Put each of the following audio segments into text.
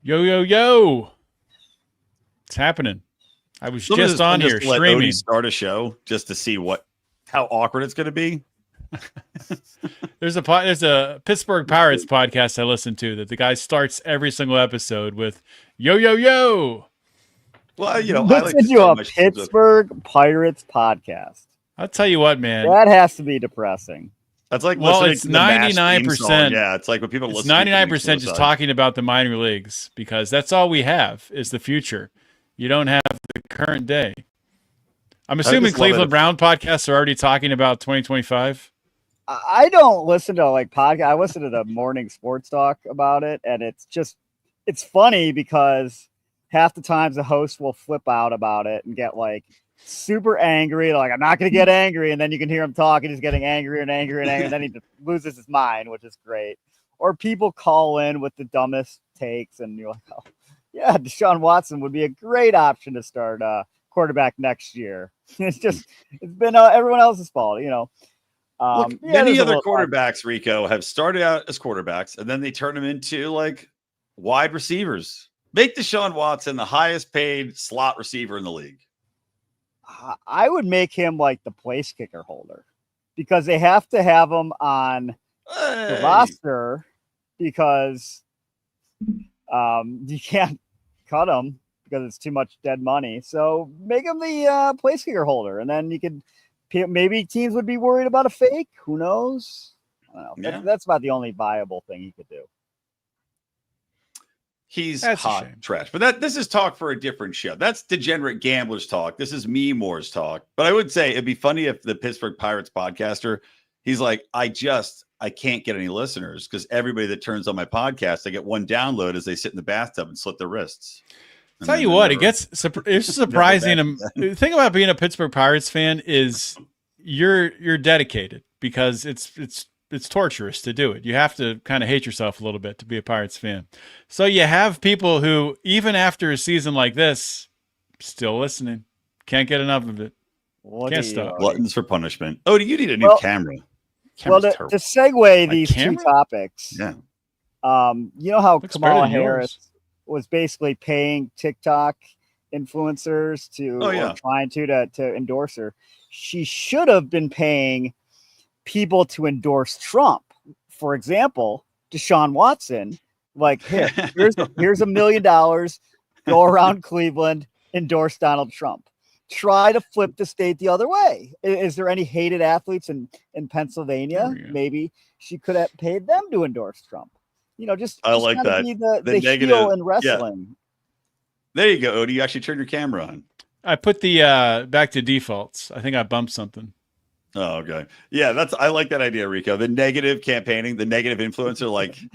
Yo, yo, yo. It's happening. I was just on here let streaming. Odie start a show just to see how awkward it's going to be. There's a Pittsburgh Pirates podcast I listen to that the guy starts every single episode with yo, yo, yo. Well, I like to do a Pittsburgh Pirates podcast. I'll tell you what, man. That has to be depressing. That's like it's 99%. Yeah, it's like when people listen. 99% just talking about the minor leagues because that's all we have is the future. You don't have the current day. I'm assuming Cleveland Brown podcasts are already talking about 2025. I don't listen to podcasts. I listen to the morning sports talk about it, and it's funny because half the times the host will flip out about it and get super angry. Like, I'm not going to get angry. And then you can hear him talking. He's getting angrier and angrier and angrier. And then he just loses his mind, which is great. Or people call in with the dumbest takes. And you're like, oh, yeah, Deshaun Watson would be a great option to start quarterback next year. It's been everyone else's fault, Look, many other quarterbacks, Rico, have started out as quarterbacks. And then they turn them into wide receivers. Make Deshaun Watson the highest paid slot receiver in the league. I would make him the place kicker holder because they have to have him on the roster because you can't cut him because it's too much dead money. So make him the place kicker holder, and then you could maybe teams would be worried about a fake. Who knows? I don't know. Yeah. That's about the only viable thing he could do. That's hot trash. But this is talk for a different show. That's degenerate gamblers talk. This is meme wars talk. But I would say it'd be funny if the Pittsburgh Pirates podcaster, he's like, I can't get any listeners because everybody that turns on my podcast, I get one download as they sit in the bathtub and slit their wrists. Tell you what, it's surprising. The thing about being a Pittsburgh Pirates fan is you're dedicated because it's torturous to do it. You have to kind of hate yourself a little bit to be a Pirates fan. So you have people who, even after a season like this, still listening. Can't get enough of it. Can't stop. Gluttons for punishment. Odie, you need a new camera. Well, to segue these two topics. Yeah. You know how Kamala Harris was basically paying TikTok influencers or trying to endorse her. She should have been paying people to endorse Trump. For example, Deshaun Watson, here's $1 million, go around Cleveland, endorse Donald Trump. Try to flip the state the other way. Is there any hated athletes in Pennsylvania? Maybe she could have paid them to endorse Trump. I like that. Be the negative heel in wrestling. Yeah. There you go, Odie. You actually turn your camera on. I put the back to defaults. I think I bumped something. Oh, okay. Yeah, I like that idea, Rico. The negative campaigning, the negative influencer.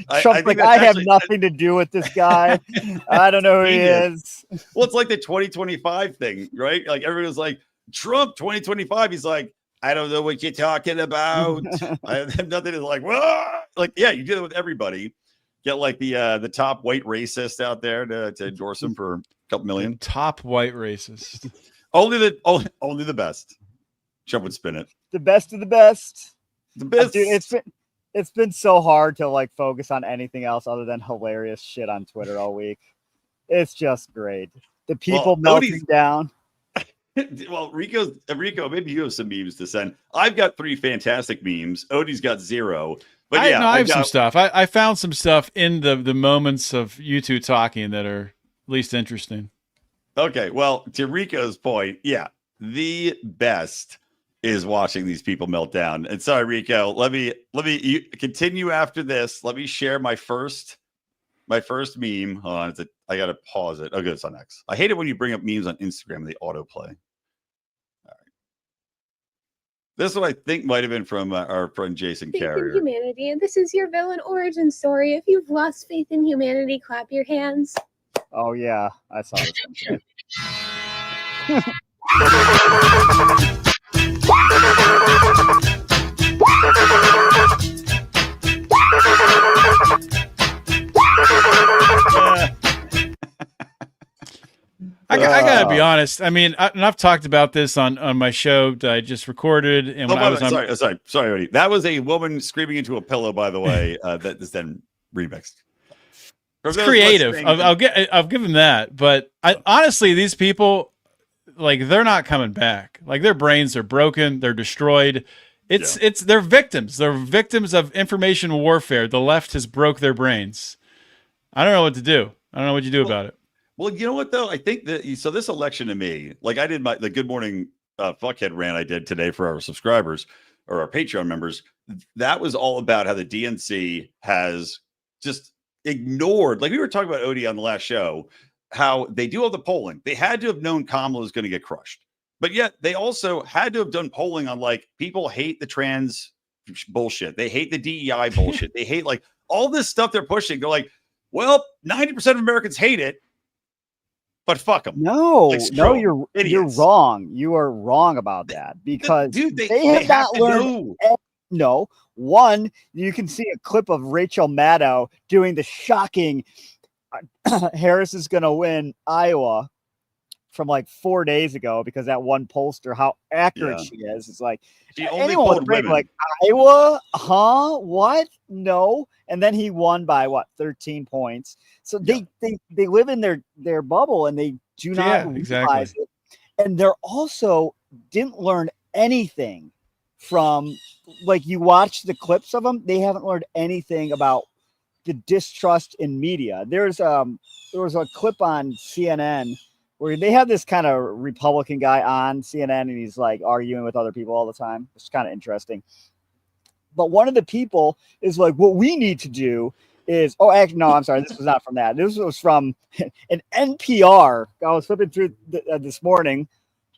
I have nothing to do with this guy. I don't know who he is. Well, it's like the 2025 thing, right? Everyone's like, Trump 2025. He's like, I don't know what you're talking about. I have nothing to yeah, you do it with everybody. Get the top white racist out there to endorse him for a couple million. Top white racist. only the best. Trump would spin it. The best of the best. The best. Dude, it's been so hard to focus on anything else other than hilarious shit on Twitter all week. It's just great. The people melting down. Well, Rico, maybe you have some memes to send. I've got 3 fantastic memes. Odie's got 0. But I have some stuff. I found some stuff in the moments of you two talking that are least interesting. Okay, well, to Rico's point, yeah, the best is watching these people melt down. And sorry, Rico, let me continue after this. Let me share my first meme. Hold on, I gotta pause it. Okay, it's on X. I hate it when you bring up memes on Instagram and they autoplay. All right. This one I think might have been from our friend Jason Carrier. Faith in humanity, and this is your villain origin story. If you've lost faith in humanity, clap your hands. Oh yeah, I saw this I gotta be honest. I mean, and I've talked about this on my show that I just recorded. And when I was sorry, Odie. That was a woman screaming into a pillow, by the way. That is then remixed. It's creative. I'll give them that. But honestly, these people, like, they're not coming back. Like, their brains are broken. They're destroyed. They're victims. They're victims of information warfare. The left has broke their brains. I don't know what to do. I don't know what you do about it. Well, you know what though? I think that this election to me, like I did the Good Morning Fuckhead rant I did today for our subscribers or our Patreon members. That was all about how the DNC has just ignored, like we were talking about Odie on the last show, how they do all the polling. They had to have known Kamala was going to get crushed, but yet they also had to have done polling on like people hate the trans bullshit. They hate the DEI bullshit. They hate like all this stuff they're pushing. They're like, well, 90% of Americans hate it. But fuck them. No, you're wrong. You are wrong about that because they have not learned. No, one, you can see a clip of Rachel Maddow doing the shocking Harris is going to win Iowa from like 4 days ago because that one pollster, how accurate she is. It's like anyone would break like Iowa, huh? What? No. And then he won by 13 points. So they live in their bubble and they do not realize it. And they're also didn't learn anything from, like, you watch the clips of them. They haven't learned anything about the distrust in media. There was a clip on CNN where they have this kind of Republican guy on CNN and he's like arguing with other people all the time. It's kind of interesting. But one of the people is like, what we need to do is, actually, no, I'm sorry. This was not from that. This was from an NPR. I was flipping through this morning,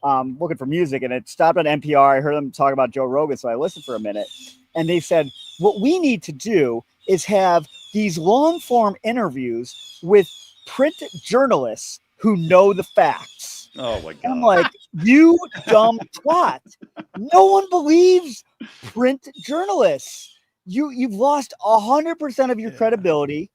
looking for music, and it stopped on NPR. I heard them talk about Joe Rogan, so I listened for a minute. And they said, what we need to do is have these long-form interviews with print journalists who know the facts. Oh, my God. I'm like, you dumb twat. No one believes print journalists. You've lost 100% of your credibility.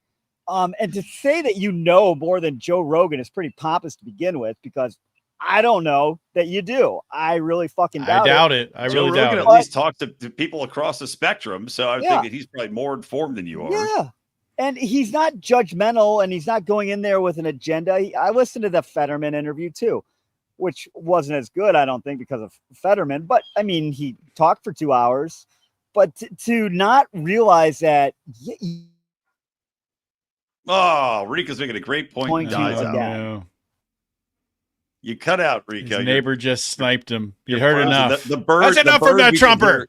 And to say that you know more than Joe Rogan is pretty pompous to begin with, because I don't know that you do. I really fucking doubt it. I really doubt it. Joe Rogan at least talks to people across the spectrum, so I think that he's probably more informed than you are. Yeah. And he's not judgmental, and he's not going in there with an agenda. I listened to the Fetterman interview too, which wasn't as good, I don't think, because of Fetterman. But, I mean, he talked for 2 hours. But to not realize that... Rico's making a great point. You cut out, Rico. His neighbor just sniped him. You heard enough. The bird, that's enough from that Trumper.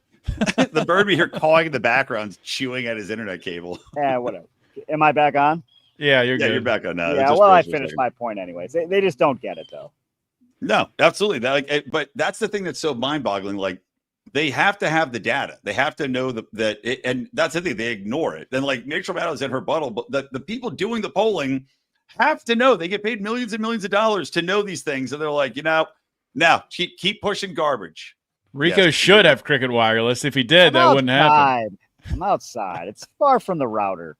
The bird we hear cawing in the background, chewing at his internet cable. Yeah, whatever. Am I back on? Yeah, you're good. You're back on now. Yeah, well, I finished my point anyways. They just don't get it, though. No, absolutely. But that's the thing that's so mind-boggling. Like, they have to have the data. They have to know and that's the thing. They ignore it. Then, like, Rachel Maddow's in her buttle, but the people doing the polling have to know. They get paid millions and millions of dollars to know these things. And they're like, now keep pushing garbage. Rico should have Cricket Wireless. If he did, that wouldn't happen. I'm outside. It's far from the router.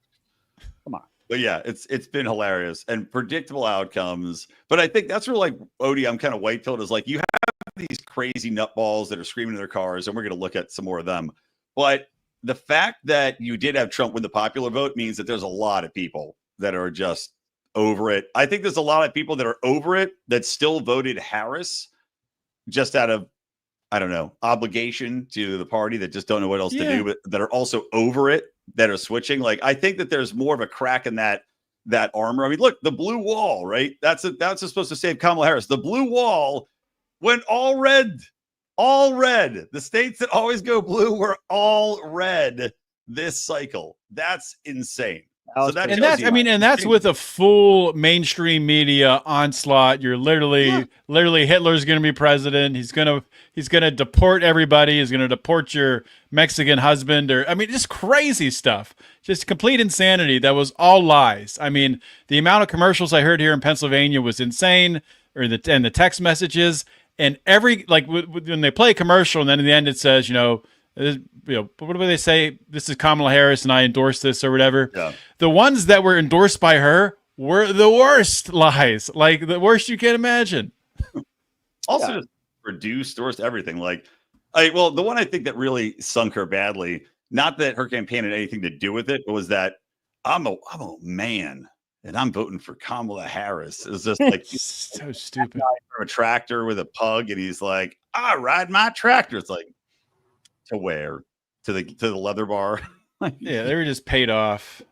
Come on. But yeah, it's been hilarious and predictable outcomes. But I think that's where, like, Odie, I'm kind of white-pilled, is like, you have these crazy nutballs that are screaming in their cars, and we're going to look at some more of them. But the fact that you did have Trump win the popular vote means that there's a lot of people that are just over it. I think there's a lot of people that are over it that still voted Harris just out of, I don't know, obligation to the party, that just don't know what else to do, but that are also over it, that are switching. Like, I think that there's more of a crack in that armor. I mean, look, the blue wall, right? That's supposed to save Kamala Harris. The blue wall went all red. All red. The states that always go blue were all red this cycle. That's insane. That's with a full mainstream media onslaught. You're literally Hitler's going to be president. He's going to deport everybody. He's going to deport your Mexican husband, just crazy stuff. Just complete insanity. That was all lies. I mean, the amount of commercials I heard here in Pennsylvania was insane, and the text messages, and when they play a commercial and then in the end it says, what do they say? This is Kamala Harris and I endorse this or whatever. Yeah. The ones that were endorsed by her were the worst lies, like the worst you can imagine. Also, just reduced, worst everything. The one I think that really sunk her badly, not that her campaign had anything to do with it, but was that I'm a man and I'm voting for Kamala Harris. It was just like so stupid. From a tractor with a pug, and he's like, I ride my tractor. It's like, to where? To the leather bar. Yeah, they were just paid off.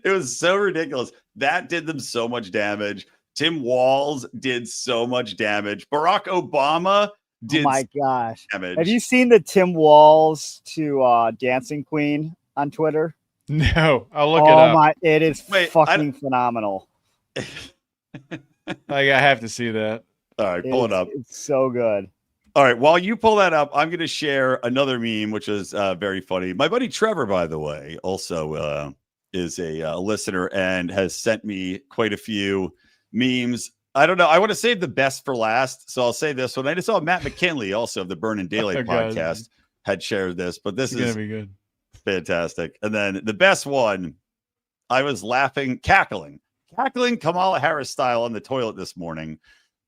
It was so ridiculous. That did them so much damage. Tim Walz did so much damage. Barack Obama did. Oh my gosh! Damage. Have you seen the Tim Walz to Dancing Queen on Twitter? No, I'll look it up. It is fucking phenomenal. I have to see that. All right, pull it up. It's so good. All right, while you pull that up, I'm going to share another meme, which is very funny. My buddy Trevor, by the way, also is a listener and has sent me quite a few memes. I don't know. I want to save the best for last, so I'll say this one. I just saw Matt McKinley, also of the Burn and Daylight podcast, had shared this, but this is going to be good. Fantastic. And then the best one, I was cackling Kamala Harris style on the toilet this morning.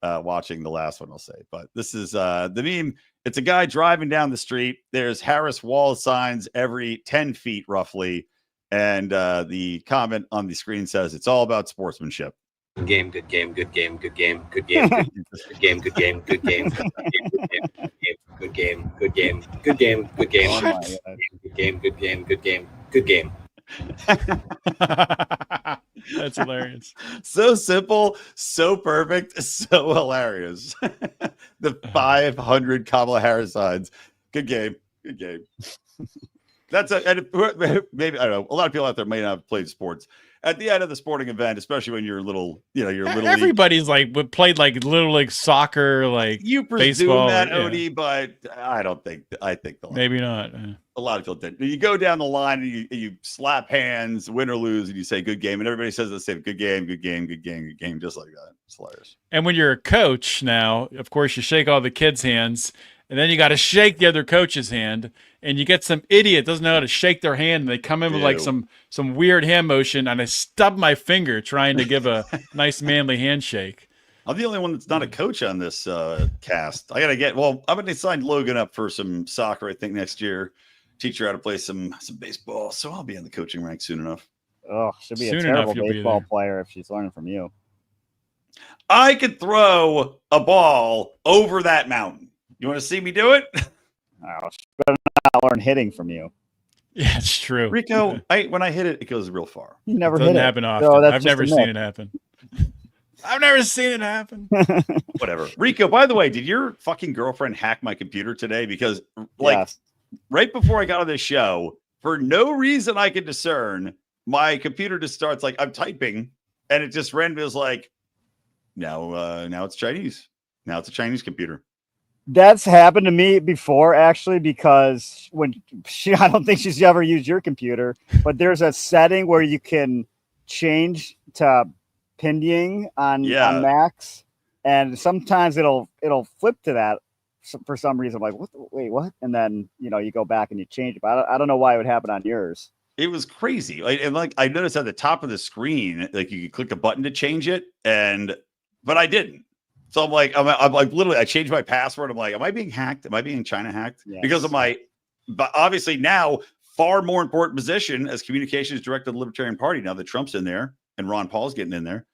Watching the last one, I'll say, but this is the meme. It's a guy driving down the street. There's Harris wall signs every 10 feet roughly. And the comment on the screen says, it's all about sportsmanship. Good game, good game, good game, good game, good game, good game, good game, good game, good game, good game, good game, good game, good game, good game, good game, good game. That's hilarious. So simple, so perfect, so hilarious. The 500 Kamala Harris signs. Good game. Good game. That's maybe, I don't know. A lot of people out there may not have played sports. At the end of the sporting event, especially when you're little, you're little. Everybody's league. Played like little league soccer, like you presume baseball, that, Odie, but I don't think. I think maybe not. A lot of people did. You go down the line and you slap hands, win or lose, and you say "good game," and everybody says the same: "Good game, good game, good game, good game," just like that. It's hilarious. And when you're a coach now, of course, you shake all the kids' hands. And then you got to shake the other coach's hand, and you get some idiot doesn't know how to shake their hand, and they come in with like some weird hand motion, and I stub my finger trying to give a nice manly handshake. I'm the only one that's not a coach on this cast. I'm going to sign Logan up for some soccer, I think, next year. Teach her how to play some baseball, so I'll be in the coaching ranks soon enough. Oh, she'll be a terrible baseball player if she's learning from you. I could throw a ball over that mountain. You want to see me do it? Oh, she better not learn hitting from you. Yeah, it's true. Rico, when I hit it, it goes real far. You never hit it. Doesn't happen often. So I've never seen it happen. I've never seen it happen. Whatever. Rico, by the way, did your fucking girlfriend hack my computer today? Because right before I got on this show, for no reason I could discern, my computer just starts like I'm typing, and it just randomly was like, now it's Chinese. Now it's a Chinese computer. That's happened to me before, actually, because I don't think she's ever used your computer, but there's a setting where you can change to pinyin on Macs, and sometimes it'll flip to that for some reason. I'm like, wait, what? And then you go back and you change it. But I don't know why it would happen on yours. It was crazy. And I noticed at the top of the screen, like you could click a button to change it, but I didn't. So I'm like, literally, I changed my password. I'm like, am I being hacked? Am I being China hacked? Yes. Because of but obviously now far more important position as communications director of the Libertarian Party. Now that Trump's in there and Ron Paul's getting in there,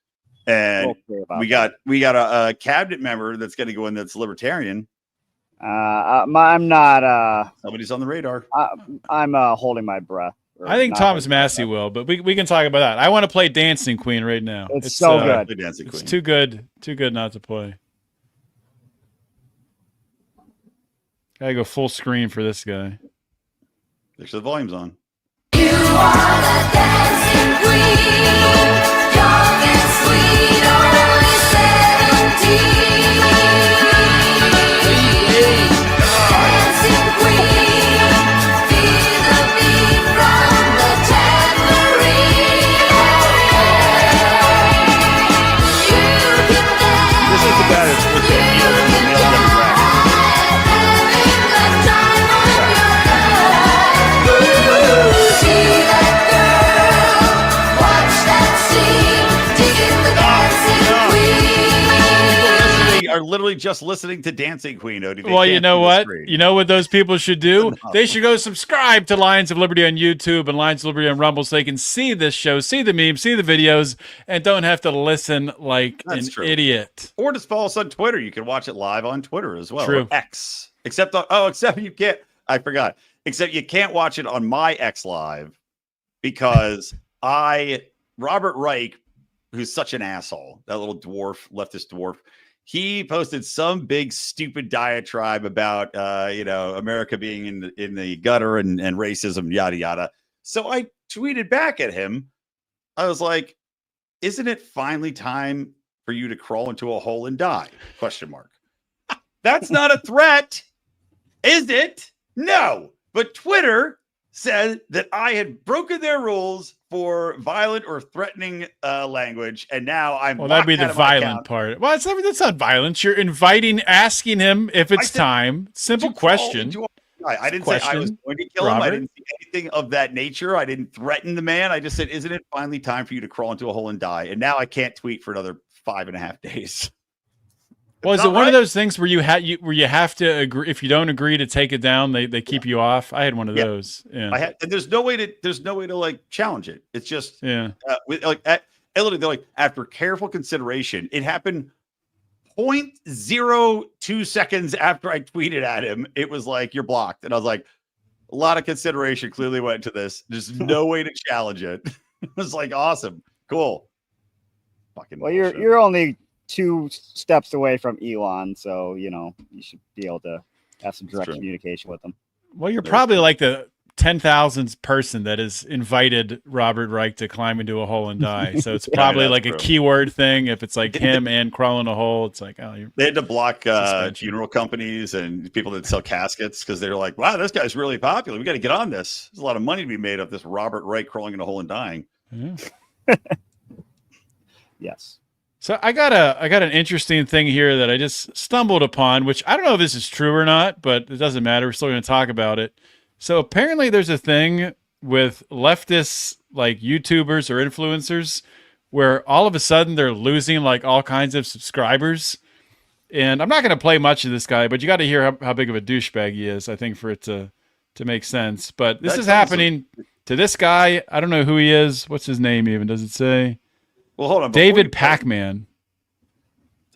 and we got a cabinet member that's going to go in that's Libertarian. I'm not. Somebody's on the radar. I'm holding my breath. I think Thomas Massey will, but we can talk about that. I want to play Dancing Queen right now. It's so good. It's too good not to play. Gotta go full screen for this guy. Make sure the volume's on. You are the dancing queen, young and sweet, only 17. Dancing queen, feel the beat from the tambourine. You can dance. This is the guy that's supposed to be the male demographic. literally just listening to Dancing Queen, Odie. They Well, you can't know see the what? screen. You know what those people should do? Enough. They should go subscribe to Lions of Liberty on YouTube and Lions of Liberty on Rumble so they can see this show, see the memes, see the videos, and don't have to listen like That's true. idiot. Or just follow us on Twitter. You can watch it live on Twitter as well. True. Or X. Except you can't. I forgot. Except you can't watch it on my X Live because Robert Reich, who's such an asshole, that little leftist dwarf, he posted some big stupid diatribe about America being in the gutter and racism, yada yada. So I tweeted back at him. I was like, "Isn't it finally time for you to crawl into a hole and die?" ? That's not a threat, is it? No. But Twitter said that I had broken their rules for violent or threatening language, and now I'm that'd be the violent part. Well, that's not violence. You're asking him if it's time. Simple question. I didn't say I was going to kill him. I didn't see anything of that nature. I didn't threaten the man. I just said, "Isn't it finally time for you to crawl into a hole and die?" And now I can't tweet for another 5.5 days. Well, is it one of those things where you have to agree? If you don't agree to take it down, they keep you off. I had one of those. Yeah. And there's no way to like challenge it. It's just literally, they're like, after careful consideration, it happened 0.02 seconds after I tweeted at him. It was like, "You're blocked," and I was like, a lot of consideration clearly went to this. There's no way to challenge it. It was like, awesome, cool. Fucking. Well, you're only 2 steps away from Elon, so you should be able to have some direct communication with them. Well, you're probably like the 10,000th person that has invited Robert Reich to climb into a hole and die. So it's probably like a keyword thing. If it's like him and crawling a hole, it's like, they had to block funeral companies and people that sell caskets because they're like, "Wow, this guy's really popular. We got to get on this. There's a lot of money to be made of this Robert Reich crawling in a hole and dying." Yeah. Yes. So I got an interesting thing here that I just stumbled upon, which I don't know if this is true or not, but it doesn't matter. We're still going to talk about it. So apparently there's a thing with leftists, like YouTubers or influencers, where all of a sudden they're losing like all kinds of subscribers. And I'm not going to play much of this guy, but you got to hear how big of a douchebag he is, I think, for it to make sense. But this is happening to this guy. I don't know who he is. What's his name even? Does it say? Well, hold on. David Pac-Man.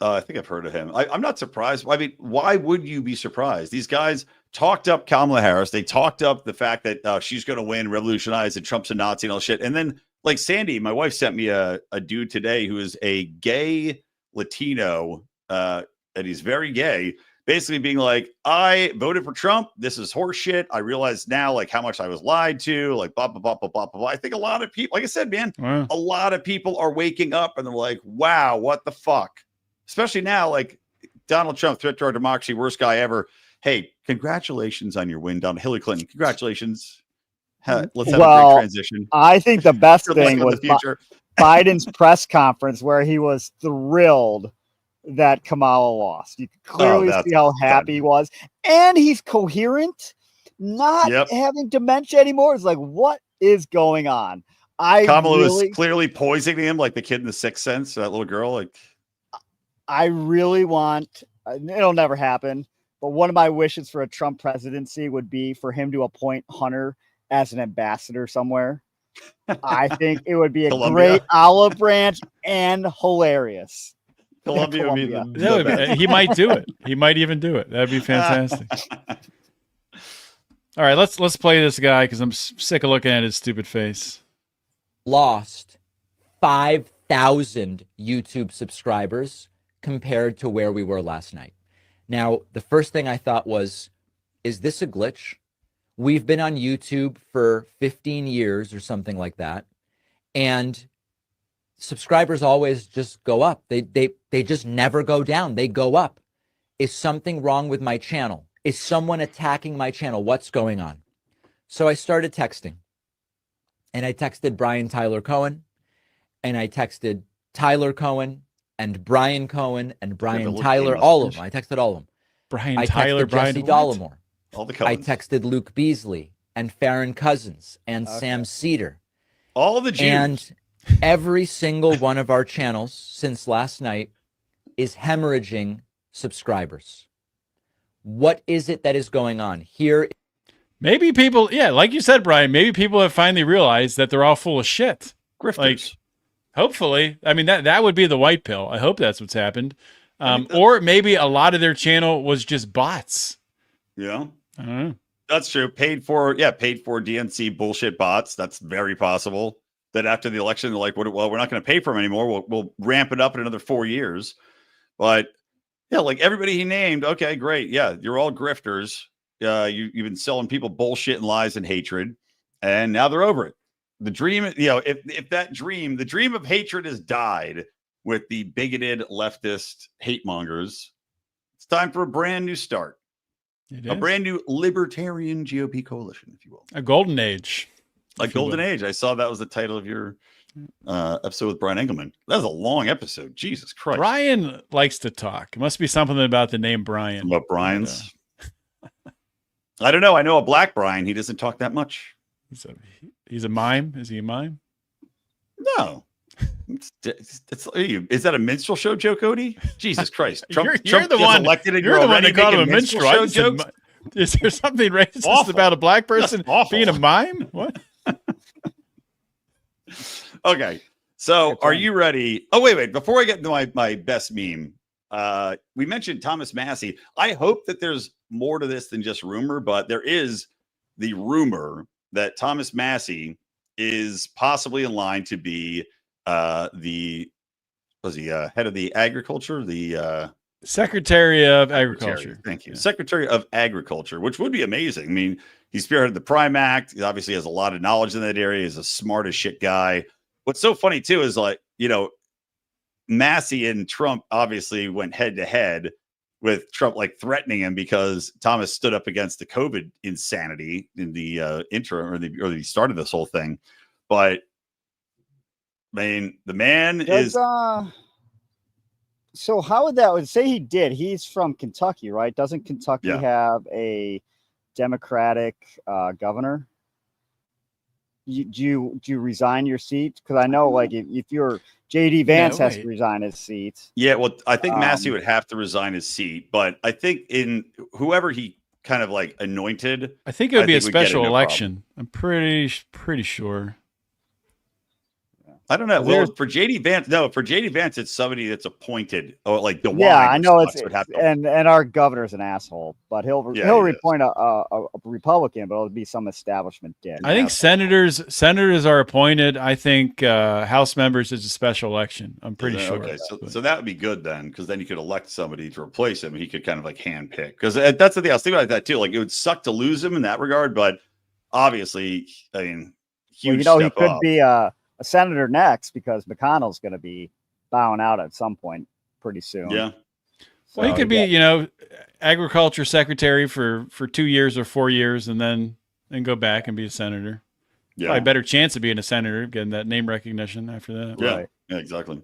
I think I've heard of him. I'm not surprised. I mean, why would you be surprised? These guys talked up Kamala Harris. They talked up the fact that she's going to win, revolutionize, and Trump's a Nazi and all shit. And then, like Sandy, my wife sent me a dude today who is a gay Latino, and he's very gay, basically being like, "I voted for Trump. This is horseshit. I realize now, like, how much I was lied to, like, blah, blah, blah, blah, blah, blah." I think a lot of people, like I said, man, a lot of people are waking up and they're like, "Wow, what the fuck?" Especially now, like Donald Trump, threat to our democracy, worst guy ever. Hey, congratulations on your win, Donald. Hillary Clinton, congratulations. Let's have a great transition. I think the best thing was Biden's press conference where he was thrilled that Kamala lost. You could clearly see how happy he was. And he's coherent, not having dementia anymore. It's like, what is going on? Kamala was clearly poisoning him like the kid in The Sixth Sense, that little girl. Like, I really want, it'll never happen, but one of my wishes for a Trump presidency would be for him to appoint Hunter as an ambassador somewhere. I think it would be a great olive branch and hilarious. Columbia would be the best. He might do it. He might even do it. That'd be fantastic. All right, let's play this guy because I'm sick of looking at his stupid face. Lost 5,000 YouTube subscribers compared to where we were last night. Now, the first thing I thought was, is this a glitch? We've been on YouTube for 15 years or something like that, and subscribers always just go up. They just never go down. They go up. Is something wrong with my channel? Is someone attacking my channel? What's going on? So I started texting, and I texted Brian Tyler Cohen, and I texted Tyler Cohen and Brian Cohen and Brian Tyler, all of them. I texted all of them. Brian Tyler, Jesse Dollimore. All the I texted Luke Beasley and Farron Cousins and Sam Cedar. All the Jews. And every single one of our channels since last night is hemorrhaging subscribers. What is it that is going on here? Maybe people, yeah, like you said, Brian, maybe people have finally realized that they're all full of shit. Grifters. Like, hopefully. I mean, that would be the white pill. I hope that's what's happened. Or maybe a lot of their channel was just bots. Yeah. I don't know. That's true. Paid for DNC bullshit bots. That's very possible. That after the election, they're like, well, we're not going to pay for them anymore. We'll ramp it up in another 4 years. But yeah, like everybody he named, okay, great. Yeah, you're all grifters. You've been selling people bullshit and lies and hatred, and now they're over it. The dream, if that dream, the dream of hatred has died with the bigoted leftist hate mongers, it's time for a brand new start. A brand new libertarian GOP coalition, if you will. A golden age. A golden age. I saw that was the title of your episode with Brian Engelman. That was a long episode. Jesus Christ. Brian likes to talk. It must be something about the name Brian. About Brian's. I don't know. I know a black Brian. He doesn't talk that much. He's a mime. Is he a mime? No. Is that a minstrel show joke, Odie? Jesus Christ. You're Trump the gets one. elected and You're the one that called him a minstrel minstrel. show jokes? Is there something racist Awful. about a black person That's awful. being a mime? What? Okay. So are you ready? Oh, wait. Before I get into my best meme, we mentioned Thomas Massey. I hope that there's more to this than just rumor, but there is the rumor that Thomas Massey is possibly in line to be head of the agriculture, Secretary of Agriculture. Thank you. Yeah. Secretary of Agriculture, which would be amazing. I mean, he spearheaded the Prime Act. He obviously has a lot of knowledge in that area. He's a smart as shit guy. What's so funny too is Massey and Trump obviously went head to head with Trump, like threatening him because Thomas stood up against the COVID insanity in the interim or he started this whole thing. But I mean, the man is. So how would that say he did? He's from Kentucky, right? Doesn't Kentucky have a Democratic governor? Do you resign your seat? Because I know, like, if you're JD Vance has to resign his seat. Yeah, well, I think Massey would have to resign his seat, but I think in whoever he kind of like anointed, I think it would be a special election. I'm pretty sure. I don't know. Well, for JD Vance, it's somebody that's appointed. Or like DeWine. Yeah, I know and our governor's an asshole, but he'll appoint a Republican, but it'll be some establishment dick. I think senators are appointed. I think House members is a special election. I'm pretty sure. Okay, so that would be good then, because then you could elect somebody to replace him. He could kind of like handpick. Because that's the thing I was thinking about that too. Like it would suck to lose him in that regard, but obviously, I mean, huge. He could be a senator next because McConnell's going to be bowing out at some point pretty soon. Yeah. So he could be, agriculture secretary for 2 years or 4 years and then go back and be a senator. Yeah. Probably a better chance of being a senator, getting that name recognition after that. Yeah. Right. Yeah, exactly.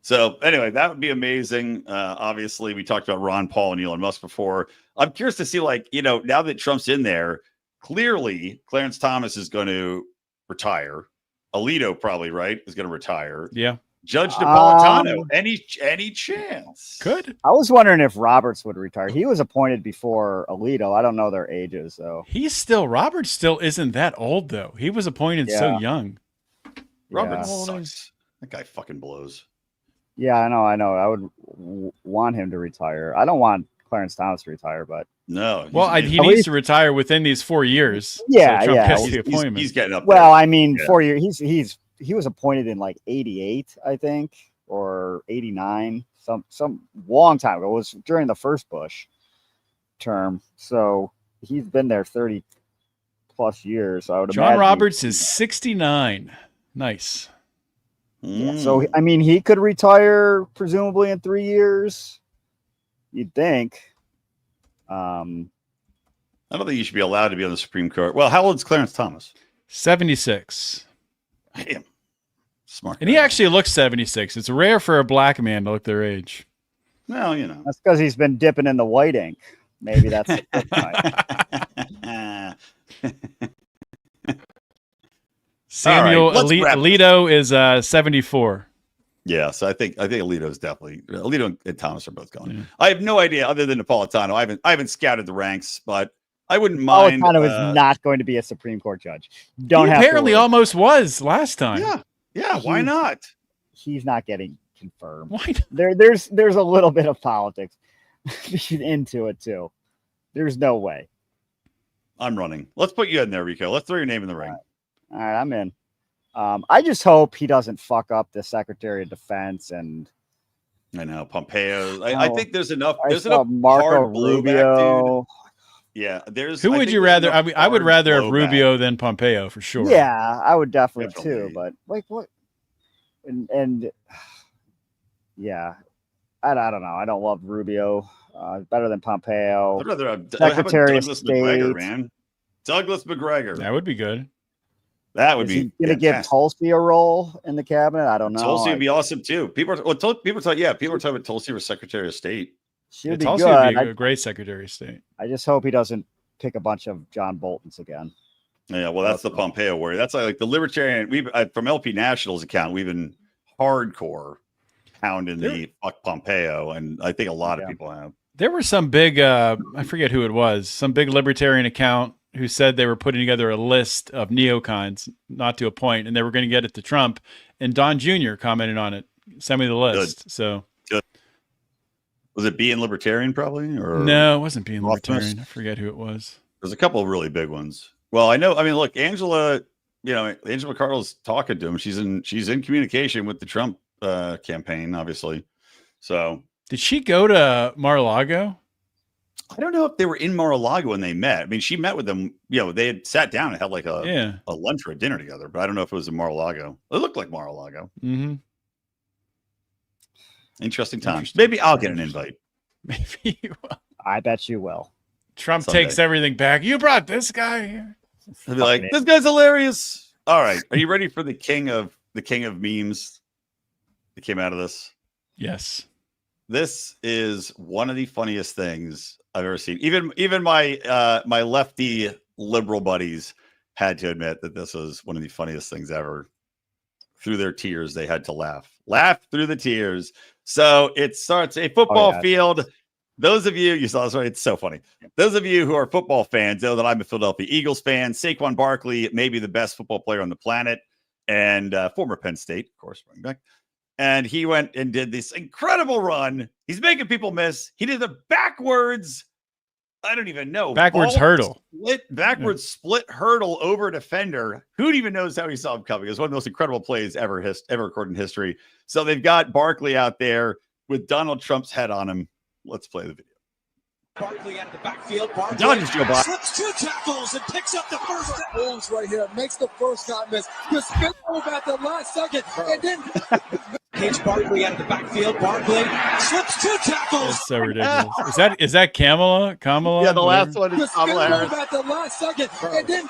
So anyway, that would be amazing. Obviously, we talked about Ron Paul and Elon Musk before. I'm curious to see, now that Trump's in there, clearly Clarence Thomas is going to retire. Alito probably, right, is going to retire. Yeah. Judge Napolitano, any chance? Could. I was wondering if Roberts would retire. He was appointed before Alito. I don't know their ages, though. Roberts still isn't that old, though. He was appointed so young. Roberts sucks. That guy fucking blows. Yeah, I know. I would want him to retire. I don't want Clarence Thomas to retire, but no. Well, he needs to retire within these 4 years. Yeah, so Trump gets the appointment. He's getting up. Well, I mean, 4 years. He was appointed in like 88, I think, or 89, some long time ago. It was during the first Bush term, so he's been there 30 plus years. So I would imagine John Roberts is 69. Nice. Yeah, so I mean, he could retire presumably in 3 years. You'd think. I don't think you should be allowed to be on the Supreme Court. Well, how old is Clarence Thomas? 76. Damn. Smart. And he actually looks 76. It's rare for a black man to look their age. Well, That's because he's been dipping in the white ink. Maybe that's the Samuel Alito is 74. Yeah, so I think Alito's definitely Alito and Thomas are both going. Yeah. I have no idea other than Napolitano. I haven't scouted the ranks, but I wouldn't mind. Napolitano is not going to be a Supreme Court judge. Don't He have apparently to worry. almost was last time. Yeah. Why not? He's not getting confirmed. Why? There's a little bit of politics into it too. There's no way. I'm running. Let's put you in there, Rico. Let's throw your name in the ring. All right, I'm in. I just hope he doesn't fuck up the Secretary of Defense and I know Pompeo. I think there's enough. There's saw enough Marco hard blowback, Rubio. dude. Yeah, there's. Who I would think you there's rather? enough I would hard rather have blowback. Rubio than Pompeo for sure. Yeah, I would definitely too. Definitely. But like what? And yeah, I don't know. I don't love Rubio. Better than Pompeo. I'd rather have Secretary of Douglas McGregor, State. man. Douglas McGregor. That would be good. That would Is be he gonna give fantastic. Tulsi a role in the cabinet? I don't know. Tulsi would be awesome too. People are talking about Tulsi for Secretary of State. She Yeah, would be Tulsi good. would be a great Secretary of State. I just hope he doesn't pick a bunch of John Boltons again. Yeah, well, that's the Pompeo worry. That's like the libertarian. We've from LP National's account, we've been hardcore pounding the fuck Pompeo, and I think a lot of people have. There were some big, I forget who it was, some big libertarian account who said they were putting together a list of neocons, not to a point, and they were going to get it to Trump. And Don Jr. commented on it. Send me the list. Good. So, Was it being libertarian probably, or no, it wasn't being Optimist? libertarian. I forget who it was. There's a couple of really big ones. Well, I know. I mean, look, Angela McArdle's talking to him. She's in communication with the Trump campaign, obviously. So Did she go to Mar-a-Lago? I don't know if they were in Mar-a-Lago when they met. I mean, she met with them. They had sat down and had like a lunch or a dinner together. But I don't know if it was in Mar-a-Lago. It looked like Mar-a-Lago. Mm-hmm. Interesting times. Maybe I'll get an invite. Maybe you will. I bet you will. Trump Someday. takes everything back. You brought this guy here. I'll be like, this guy's hilarious. All right, are you ready for the king of memes that came out of this? Yes. This is one of the funniest things I've ever seen. Even my my lefty liberal buddies had to admit that this was one of the funniest things ever. Through their tears, they had to laugh through the tears. So it starts a football field. Those of you saw this, right? It's so funny. Those of you who are football fans know that I'm a Philadelphia Eagles fan. Saquon Barkley may be the best football player on the planet, and former Penn State, of course, running back. And he went and did this incredible run. He's making people miss. He did the backwards. I don't even know. Backwards hurdle. Split hurdle over a defender. Who even knows how he saw him coming? It was one of the most incredible plays ever recorded in history. So they've got Barkley out there with Donald Trump's head on him. Let's play the video. Barkley out of the backfield. Barkley slips 2 tackles and picks up the first down. Moves right here. Makes the first shot miss. The spin move at the last second. And then Cage Barkley out of the backfield. Barkley slips 2 tackles. That's so ridiculous. Is that Kamala? Yeah, the last one is Kamala Harris. At the last second. And then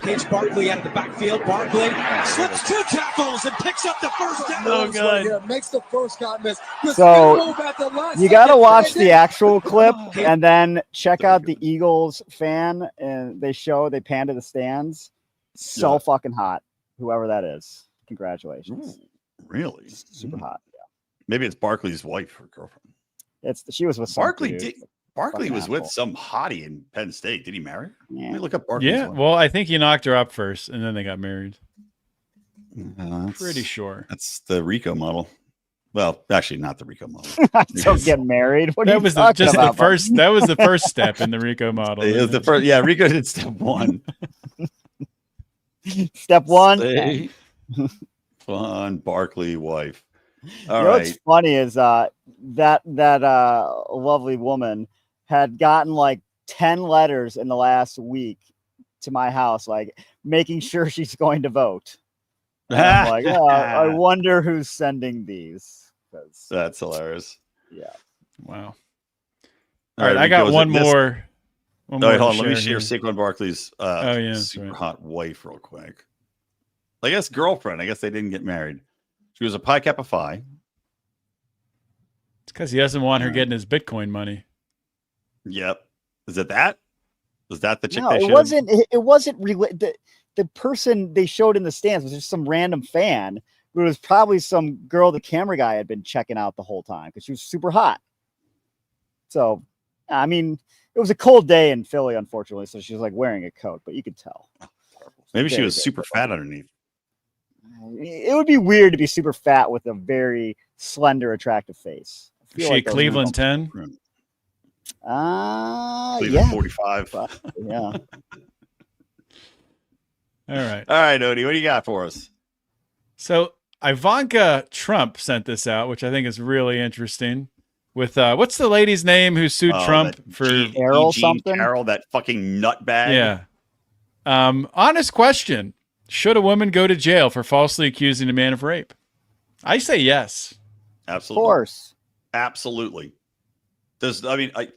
Cage Barkley out of the backfield. Barkley slips 2 tackles and picks up the first down. So good. Right here. Makes the first shot miss. The So spin move at the last you got to second. watch And the then- actual clip and then check out the Eagles fan. And they pan to the stands. So fucking hot. Whoever that is. Congratulations. Ooh, really? Super hot. Yeah. Maybe it's Barkley's wife or girlfriend. She was with some Barkley dude. Barkley Fucking was with asshole. some hottie in Penn State. Did he marry her? Yeah. Let me look up Barkley's Yeah. wife. Well, I think he knocked her up first, and then they got married. That's- Pretty sure. That's the Rico model. Well, actually, not the Rico model. Don't get married. What are That you was talking just about, the first. That was the first step in the Rico model. It was the first. Yeah, Rico did step one. Step one. Stay fun, Barkley wife. All You know right. what's funny is that lovely woman had gotten like 10 letters in the last week to my house, like making sure she's going to vote. And I'm like, oh, I wonder who's sending these. That's hilarious. Yeah. Wow. All right, I got Rico, one is it this- more. One All right, more hold to on. Let me share here. Saquon Barkley's that's super right. hot wife real quick. I guess girlfriend. I guess they didn't get married. She was a Pi Kappa Phi. It's because he doesn't want her getting his Bitcoin money. Yep. Is it that? Was that the chick No, they it showed? wasn't. It wasn't really the person they showed in the stands was just some random fan But it was probably some girl the camera guy had been checking out the whole time because she was super hot. So, I mean, it was a cold day in Philly, unfortunately. So she was like wearing a coat, but you could tell. Maybe she was super fat underneath. It would be weird to be super fat with a very slender, attractive face. Is she a Cleveland 10? Cleveland Yeah. 45. Yeah. All right. All right, Odie, what do you got for us? So Ivanka Trump sent this out, which I think is really interesting. With what's the lady's name who sued Trump for Carol something? Carol, that fucking nutbag. Yeah. Honest question. Should a woman go to jail for falsely accusing a man of rape? I say yes. Absolutely. Of course. Absolutely.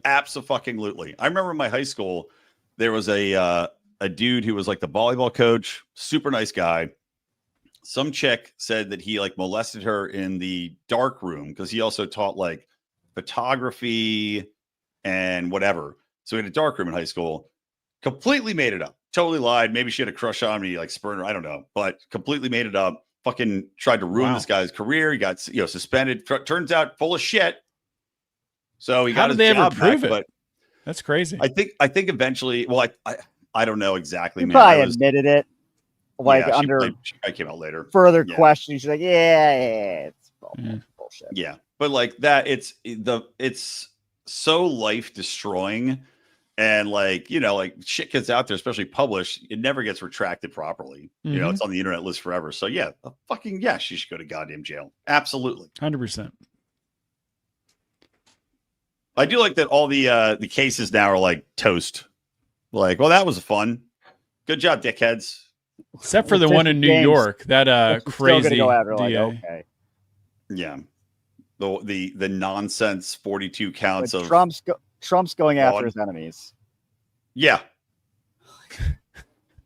Absolutely. I remember in my high school, there was a dude who was like the volleyball coach, super nice guy. Some chick said that he like molested her in the dark room because he also taught like photography and whatever. So he had a dark room in high school. Completely made it up. Totally lied. Maybe she had a crush on me, like spurned her. I don't know, but completely made it up. Fucking tried to ruin this guy's career. He got suspended. Turns out full of shit. So he got his job back, but that's crazy. I think eventually. Well, I don't know exactly. He Man. probably admitted it. Like I came out later. Further questions. She's like, it's bullshit. Yeah, but like that, it's so life destroying, and like like shit gets out there, especially published. It never gets retracted properly. Mm-hmm. It's on the internet list forever. So yeah, she should go to goddamn jail. Absolutely, 100%. I do like that all the cases now are like toast. Like, well, that was fun. Good job, dickheads. Except for the one in New York, that crazy go after, DA. okay. Yeah, the nonsense 42 counts but of Trump's going after his enemies. Yeah,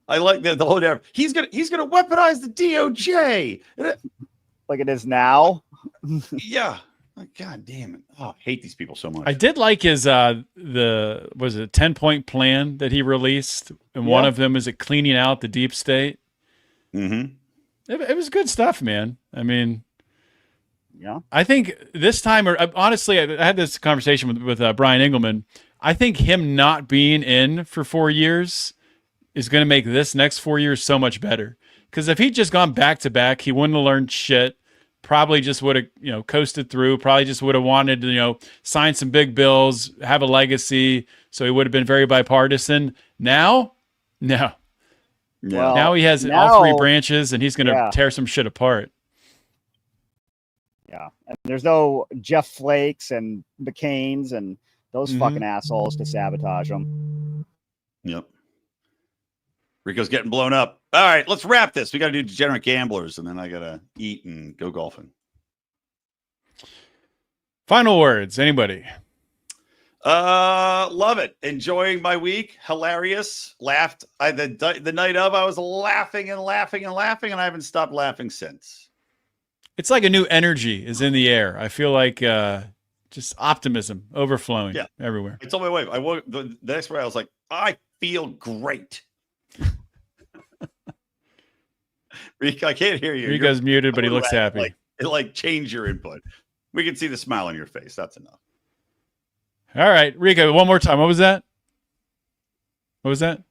I like the whole. He's gonna weaponize the DOJ like it is now. Yeah. God damn it. Oh, I hate these people so much. I did like his was it 10-point plan that he released, and one of them is cleaning out the deep state. Mm-hmm. It was good stuff, man. I mean, yeah. I think this time, or honestly, I had this conversation with Brian Engelman. I think him not being in for 4 years is going to make this next 4 years so much better. Because if he'd just gone back to back, he wouldn't have learned shit. Probably just would have, coasted through. Probably just would have wanted to, sign some big bills, have a legacy. So he would have been very bipartisan. Now, no. Yeah. Now he has all three branches, and he's going to tear some shit apart. Yeah, and there's no Jeff Flakes and McCain's and those fucking assholes to sabotage him. Yep. Rico's getting blown up. All right, let's wrap this. We got to do degenerate gamblers, and then I got to eat and go golfing. Final words, anybody? Love it. Enjoying my week. Hilarious. Laughed. The night of, I was laughing and laughing and laughing, and I haven't stopped laughing since. It's like a new energy is in the air. I feel like just optimism overflowing everywhere. I told my wife, I woke the next morning, I was like, I feel great. Rico, I can't hear you. Rico's muted, but he looks happy. Change your input. We can see the smile on your face. That's enough. All right, Rico, one more time. What was that? What was that?